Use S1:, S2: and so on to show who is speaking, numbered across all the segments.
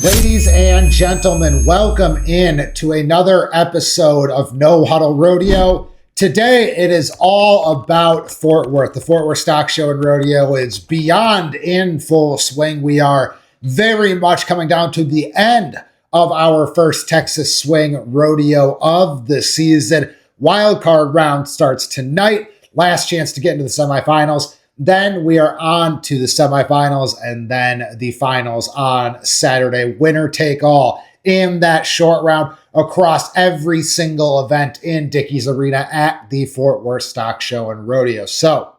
S1: Ladies and gentlemen, welcome in to another episode of No Huddle Rodeo. Today, it is all about Fort Worth. The Fort Worth Stock Show and Rodeo is beyond in full swing. We are very much coming down to the end of our first Texas Swing Rodeo of the season. Wildcard round starts tonight. Last chance to get into the semifinals. Then we are on to the semifinals and then the finals on Saturday. Winner take all in that short round across every single event in Dickies Arena at the Fort Worth Stock Show and Rodeo. So,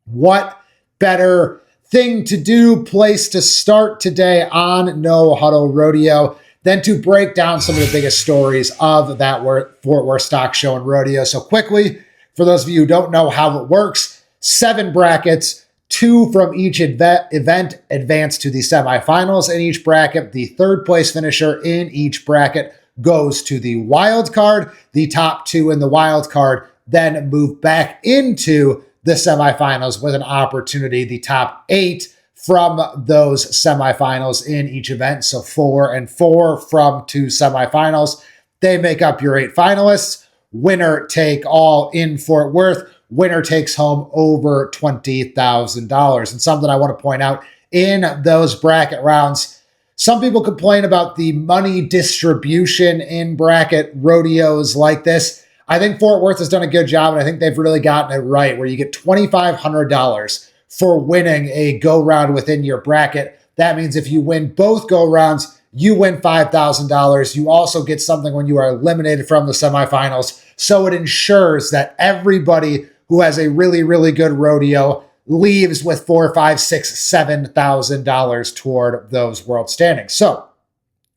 S1: what better thing to do, place to start today on No Huddle Rodeo than to break down some of the biggest stories of that Fort Worth Stock Show and Rodeo. So quickly, for those of you who don't know how it works, 7 brackets, 2 from each event advance to the semifinals in each bracket. The third place finisher in each bracket goes to the wild card. The top 2 in the wild card then move back into the semifinals with an opportunity. The top 8 from those semifinals in each event. So 4 and 4 from 2 semifinals. They make up your 8 finalists. Winner take all in Fort Worth. Winner takes home over $20,000. And something I want to point out in those bracket rounds, some people complain about the money distribution in bracket rodeos like this. I think Fort Worth has done a good job, and I think they've really gotten it right, where you get $2,500 for winning a go-round within your bracket. That means if you win both go-rounds, you win $5,000. You also get something when you are eliminated from the semifinals. So it ensures that everybody who has a really, really good rodeo leaves with $4,000, $5,000, $6,000, $7,000 toward those world standings. So,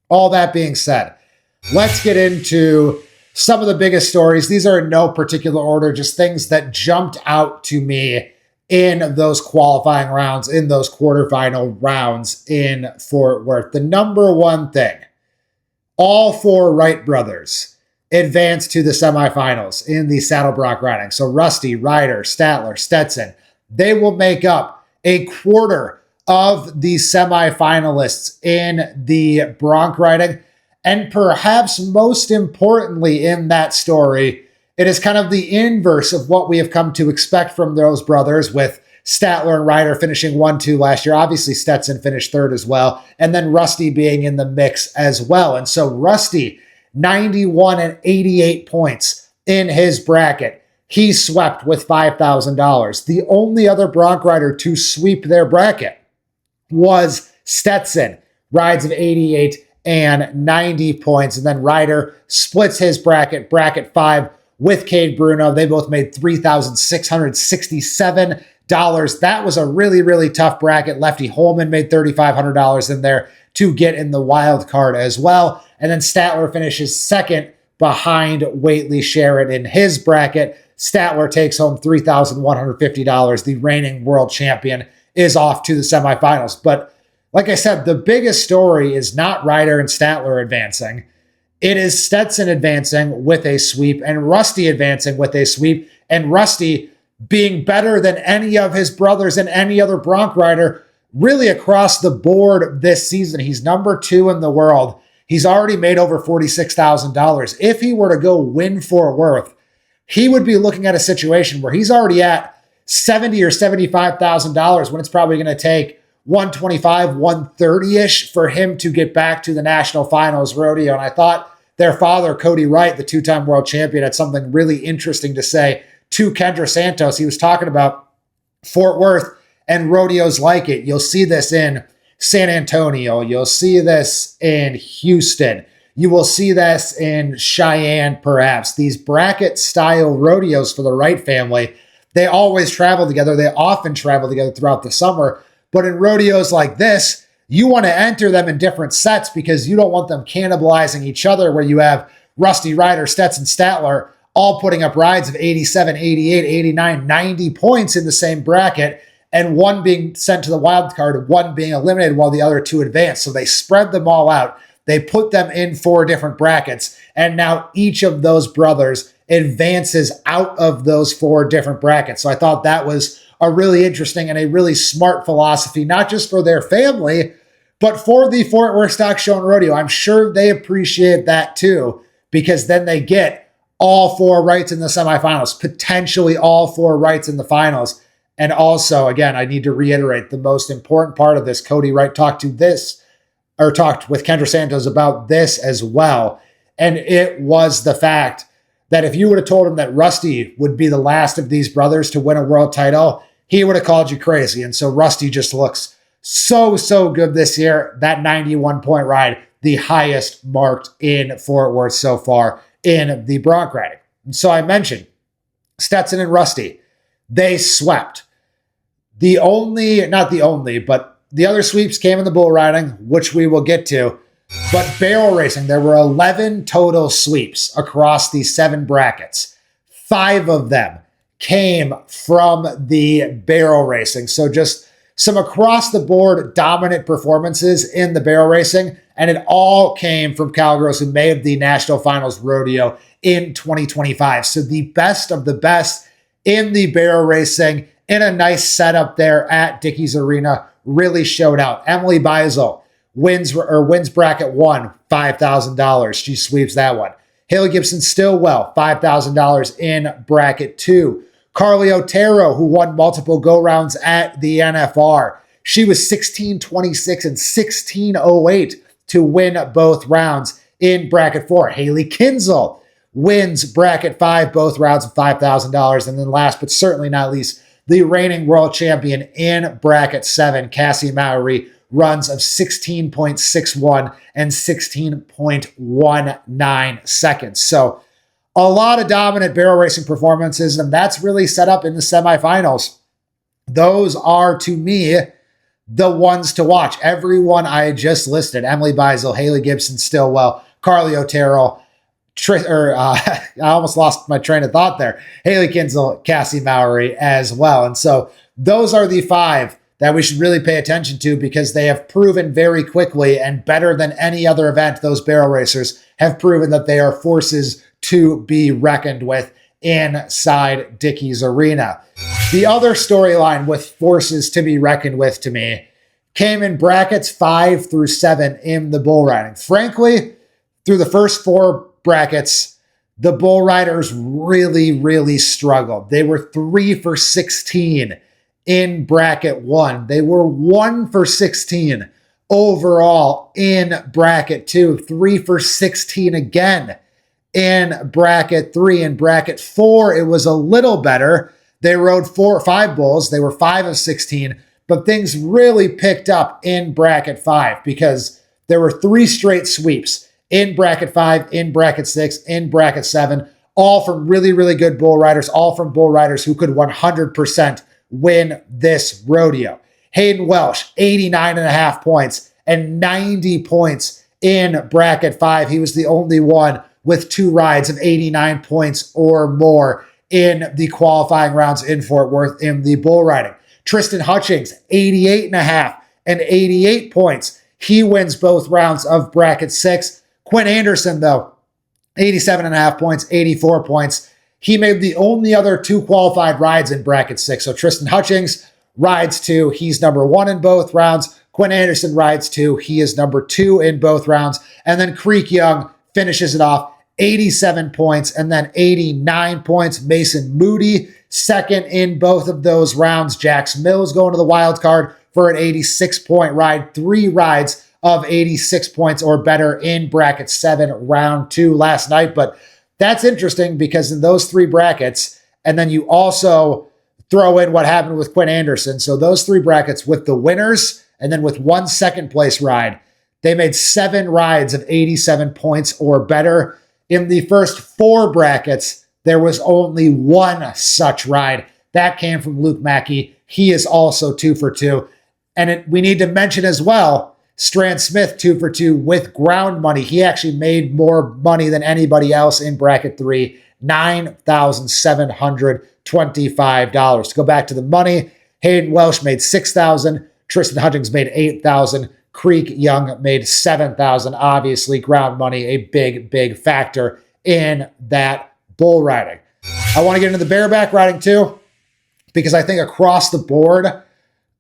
S1: all that being said, let's get into some of the biggest stories. These are in no particular order, just things that jumped out to me in those qualifying rounds, in those quarterfinal rounds in Fort Worth. The number one thing, all 4 Wright brothers advance to the semifinals in the Saddle Bronc riding. So Rusty, Ryder, Statler, Stetson, they will make up a quarter of the semifinalists in the Bronc riding. And perhaps most importantly in that story, it is kind of the inverse of what we have come to expect from those brothers, with Statler and Ryder finishing 1-2 last year. Obviously, Stetson finished 3rd as well. And then Rusty being in the mix as well. And so Rusty, 91 and 88 points in his bracket. He swept with $5,000. The only other Bronc rider to sweep their bracket was Stetson, rides of 88 and 90 points. And then Ryder splits his bracket 5 with Cade Bruno. They both made $3,667. That was a really, really tough bracket. Lefty Holman made $3,500 in there to get in the wild card as well. And then Statler finishes 2nd behind Waitley Sherrod in his bracket. Statler takes home $3,150. The reigning world champion is off to the semifinals. But like I said, the biggest story is not Ryder and Statler advancing. It is Stetson advancing with a sweep and Rusty advancing with a sweep, and Rusty being better than any of his brothers and any other Bronc rider really across the board this season. He's number 2 in the world. He's already made over $46,000. If he were to go win Fort Worth, he would be looking at a situation where he's already at $70,000 or $75,000 when it's probably going to take 125, 130-ish for him to get back to the national finals rodeo. And I thought their father, Cody Wright, the 2-time world champion, had something really interesting to say to Kendra Santos. He was talking about Fort Worth and rodeos like it. You'll see this in San Antonio. You'll see this in Houston. You will see this in Cheyenne, perhaps. These bracket-style rodeos for the Wright family, they always travel together. They often travel together throughout the summer. But in rodeos like this, you want to enter them in different sets because you don't want them cannibalizing each other, where you have Rusty, Ryder, Stetson, Statler all putting up rides of 87, 88, 89, 90 points in the same bracket, and one being sent to the wild card, one being eliminated while the other 2 advance. So they spread them all out. They put them in 4 different brackets, and now each of those brothers advances out of those 4 different brackets. So I thought that was a really interesting and a really smart philosophy, not just for their family, But for the Fort Worth Stock Show and Rodeo, I'm sure they appreciate that too, because then they get all 4 rights in the semifinals, potentially all 4 rights in the finals. And also, again, I need to reiterate the most important part of this. Cody Wright talked with Kendra Santos about this as well. And it was the fact that if you would have told him that Rusty would be the last of these brothers to win a world title, he would have called you crazy. And so Rusty just looks so good this year. That 91-point ride, the highest marked in Fort Worth so far in the bronc riding. And so I mentioned Stetson and Rusty, they swept. Not the only, but the other sweeps came in the bull riding, which we will get to. But barrel racing, there were 11 total sweeps across the 7 brackets. 5 of them came from the barrel racing. So just some across the board dominant performances in the barrel racing. And it all came from cowgirls who made the national finals rodeo in 2025. So the best of the best in the barrel racing in a nice setup there at Dickies Arena really showed out. Emily Beisel wins bracket 1, $5,000. She sweeps that one. Haley Gibson Stillwell, $5,000 in bracket 2. Carly Otero, who won multiple go-rounds at the NFR. She was 16.26 and 16.08 to win both rounds in bracket 4. Haley Kinzel wins bracket 5, both rounds of $5,000. And then last but certainly not least, the reigning world champion in bracket 7, Cassie Mowry, runs of 16.61 and 16.19 seconds. So a lot of dominant barrel racing performances, and that's really set up in the semifinals. Those are, to me, the ones to watch. Everyone I just listed, Emily Beisel, Haley Gibson Stillwell, Carly Otero, I almost lost my train of thought there. Haley Kinzel, Cassie Mowry as well. And so those are the 5 that we should really pay attention to, because they have proven very quickly and better than any other event, those barrel racers have proven that they are forces to be reckoned with inside Dickies Arena. The other storyline with forces to be reckoned with to me came in brackets 5 through 7 in the bull riding. Frankly, through the first 4 brackets, the bull riders really struggled. They were 3 for 16 in bracket 1. They were 1 for 16 overall in bracket 2. 3 for 16 again in bracket 3. In bracket 4, it was a little better. They rode 4 or 5 bulls. They were 5 of 16, but things really picked up in bracket 5 because there were 3 straight sweeps in bracket 5, in bracket 6, in bracket 7, all from really good bull riders, all from bull riders who could 100% win this rodeo. Hayden Welsh, 89.5 points and 90 points in bracket 5. He was the only one with 2 rides of 89 points or more in the qualifying rounds in Fort Worth in the bull riding. Tristan Hutchings, 88.5 and 88 points. He wins both rounds of bracket 6. Quinn Anderson, though, 87.5 points, 84 points. He made the only other 2 qualified rides in bracket 6. So Tristan Hutchings rides 2. He's number 1 in both rounds. Quinn Anderson rides 2. He is number 2 in both rounds. And then Creek Young finishes it off, 87 points and then 89 points. Mason Moody, second in both of those rounds. Jax Mills going to the wild card for an 86-point ride. 3 rides of 86 points or better in bracket 7, round 2 last night. But that's interesting because in those 3 brackets, and then you also throw in what happened with Quinn Anderson. So those 3 brackets with the winners and then with 1 second place ride, they made 7 rides of 87 points or better. In the first 4 brackets, there was only 1 such ride. That came from Luke Mackey. He is also 2 for 2. And we need to mention as well, Strand Smith, 2 for 2 with ground money. He actually made more money than anybody else in bracket 3, $9,725. To go back to the money, Hayden Welsh made $6,000. Tristan Hutchings made $8,000. Creek Young made $7,000. Obviously, ground money, a big factor in that bull riding. I want to get into the bareback riding too, because I think across the board,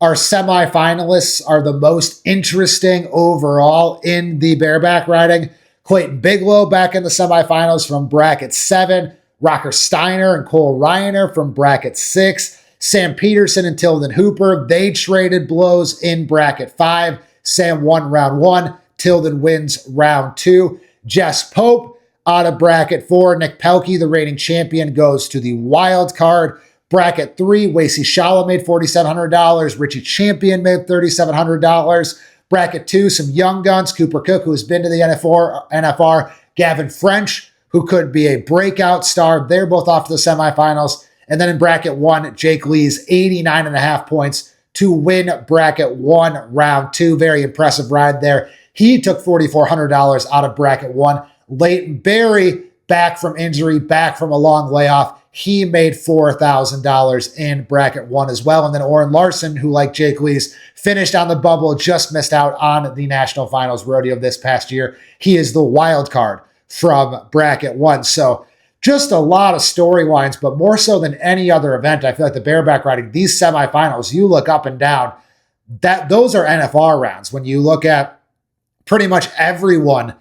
S1: our semifinalists are the most interesting overall in the bareback riding. Clayton Bigelow back in the semifinals from bracket 7. Rocker Steiner and Cole Reiner from bracket 6. Sam Peterson and Tilden Hooper, they traded blows in bracket 5. Sam won round 1. Tilden wins round 2. Jess Pope out of bracket 4. Nick Pelkey, the reigning champion, goes to the wild card. Bracket 3, Wasey Shala made $4,700. Richie Champion made $3,700. Bracket 2, some young guns. Cooper Cook, who has been to the NFR. Gavin French, who could be a breakout star. They're both off to the semifinals. And then in bracket 1, Jake Lee's 89.5 points to win bracket 1, round 2. Very impressive ride there. He took $4,400 out of bracket 1. Leighton Berry, back from injury, back from a long layoff. He made $4,000 in bracket 1 as well. And then Oren Larson, who like Jake Lee's, finished on the bubble, just missed out on the national finals rodeo this past year. He is the wild card from bracket 1. So just a lot of storylines, but more so than any other event, I feel like the bareback riding, these semifinals, you look up and down, that those are NFR rounds. When you look at pretty much everyone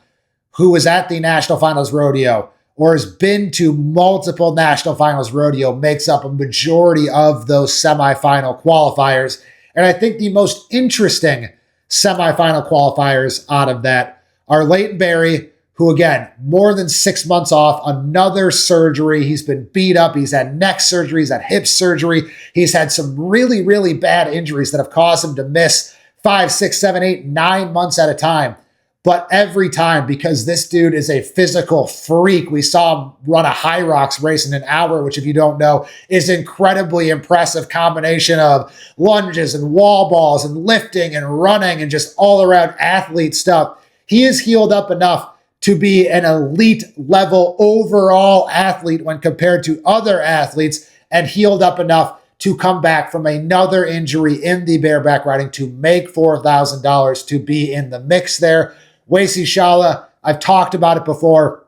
S1: who was at the National Finals Rodeo or has been to multiple National Finals Rodeo makes up a majority of those semifinal qualifiers. And I think the most interesting semifinal qualifiers out of that are Leighton Berry, who again, more than 6 months off, another surgery. He's been beat up. He's had neck surgery. He's had hip surgery. He's had some really, really bad injuries that have caused him to miss 5, 6, 7, 8, 9 months at a time. But every time, because this dude is a physical freak, we saw him run a High Rocks race in an hour, which if you don't know, is an incredibly impressive combination of lunges and wall balls and lifting and running and just all around athlete stuff. He is healed up enough to be an elite level overall athlete when compared to other athletes, and healed up enough to come back from another injury in the bareback riding to make $4,000 to be in the mix there. Wasey Shala, I've talked about it before.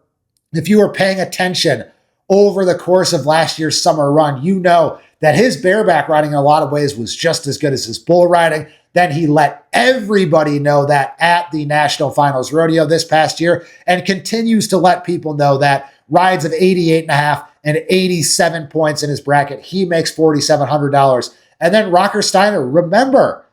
S1: If you were paying attention over the course of last year's summer run, you know that his bareback riding in a lot of ways was just as good as his bull riding. Then he let everybody know that at the National Finals Rodeo this past year, and continues to let people know that. Rides of 88.5 and 87 points in his bracket. He makes $4,700. And then Rocker Steiner, remember,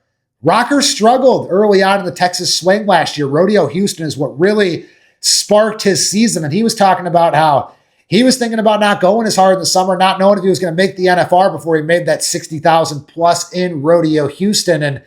S1: Rocker struggled early on in the Texas swing last year. Rodeo Houston is what really sparked his season. And he was talking about how he was thinking about not going as hard in the summer, not knowing if he was going to make the NFR before he made that 60,000 plus in Rodeo Houston. And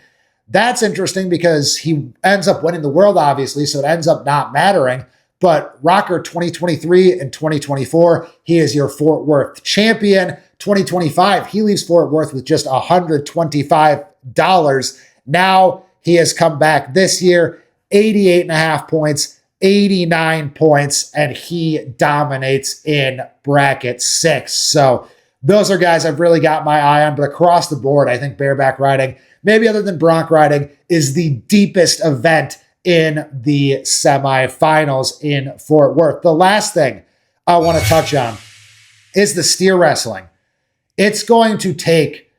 S1: that's interesting because he ends up winning the world, obviously, so it ends up not mattering. But Rocker 2023 and 2024, he is your Fort Worth champion. 2025, he leaves Fort Worth with just $125. Now he has come back this year, 88.5 points, 89 points, and he dominates in bracket 6. So those are guys I've really got my eye on. But across the board, I think bareback riding, maybe other than bronc riding, is the deepest event in the semifinals in Fort Worth. The last thing I want to touch on is the steer wrestling. It's going to take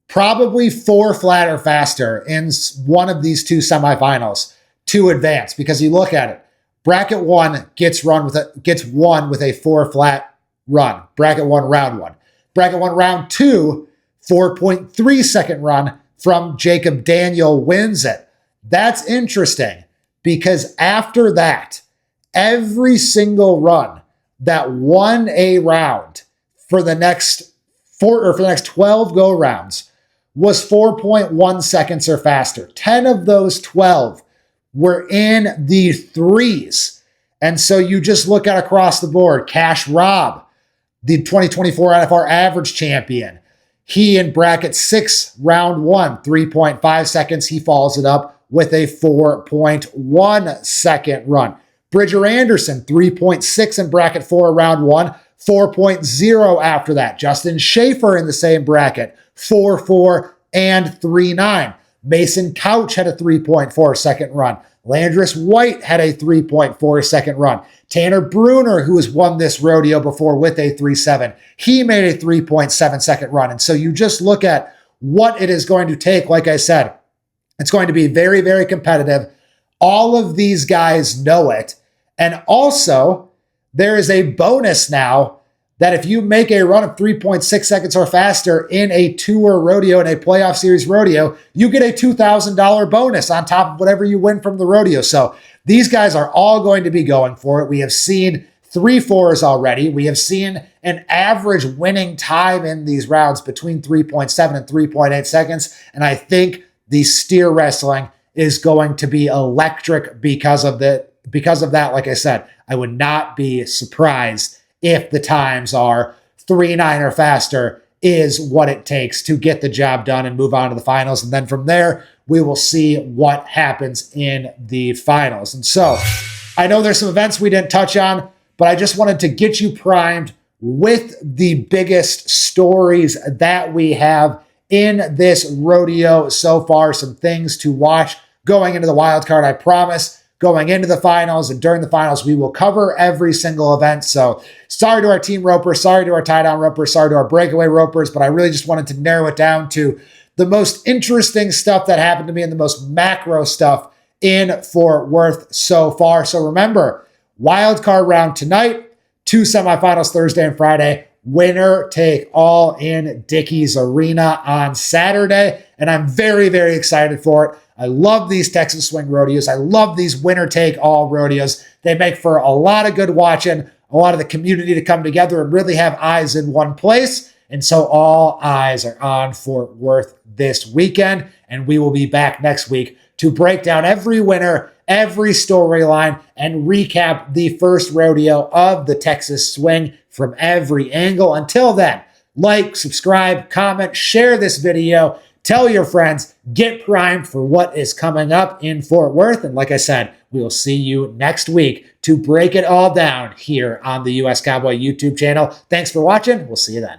S1: probably 4 flat or faster in one of these two semifinals to advance, because you look at it, bracket 1 gets won with a 4 flat run. Bracket 1, round 1. Bracket 1, round 2, 4.3 second run from Jacob Daniel wins it. That's interesting, because after that, every single run that won a round for the next 12 go rounds was 4.1 seconds or faster. 10 of those 12 were in the threes. And so you just look at across the board, Cash Robb, the 2024 NFR average champion, he in bracket 6, round 1, 3.5 seconds. He follows it up with a 4.1 second run. Bridger Anderson, 3.6 in bracket 4, round 1, 4.0 after that. Justin Schaefer in the same bracket, 4.4 and 3.9. Mason Couch had a 3.4 second run. Landris White had a 3.4 second run. Tanner Bruner, who has won this rodeo before with a 3.7, he made a 3.7 second run. And so you just look at what it is going to take. Like I said, it's going to be very, very competitive. All of these guys know it. And also, there is a bonus now that if you make a run of 3.6 seconds or faster in a tour rodeo, in a playoff series rodeo, you get a $2,000 bonus on top of whatever you win from the rodeo. So these guys are all going to be going for it. We have seen 3-4s already. We have seen an average winning time in these rounds between 3.7 and 3.8 seconds. And I think the steer wrestling is going to be electric because of that. Like I said, I would not be surprised if the times are 3.9 or faster is what it takes to get the job done and move on to the finals. And then from there, we will see what happens in the finals. And so I know there's some events we didn't touch on, but I just wanted to get you primed with the biggest stories that we have in this rodeo so far, some things to watch going into the wild card. I promise going into the finals and during the finals, we will cover every single event. So sorry to our team ropers, sorry to our tie-down ropers, sorry to our breakaway ropers, but I really just wanted to narrow it down to the most interesting stuff that happened to me and the most macro stuff in Fort Worth so far. So remember, wild card round tonight, 2 semifinals Thursday and Friday, winner take all in Dickies Arena on Saturday. And I'm very, very excited for it. I love these Texas swing rodeos. I love these winner take all rodeos. They make for a lot of good watching, a lot of the community to come together and really have eyes in one place. And so all eyes are on Fort Worth this weekend. And we will be back next week to break down every winner, every storyline, and recap the first rodeo of the Texas swing from every angle. Until then, like, subscribe, comment, share this video. Tell your friends, get primed for what is coming up in Fort Worth. And like I said, we will see you next week to break it all down here on the US Cowboy YouTube channel. Thanks for watching. We'll see you then.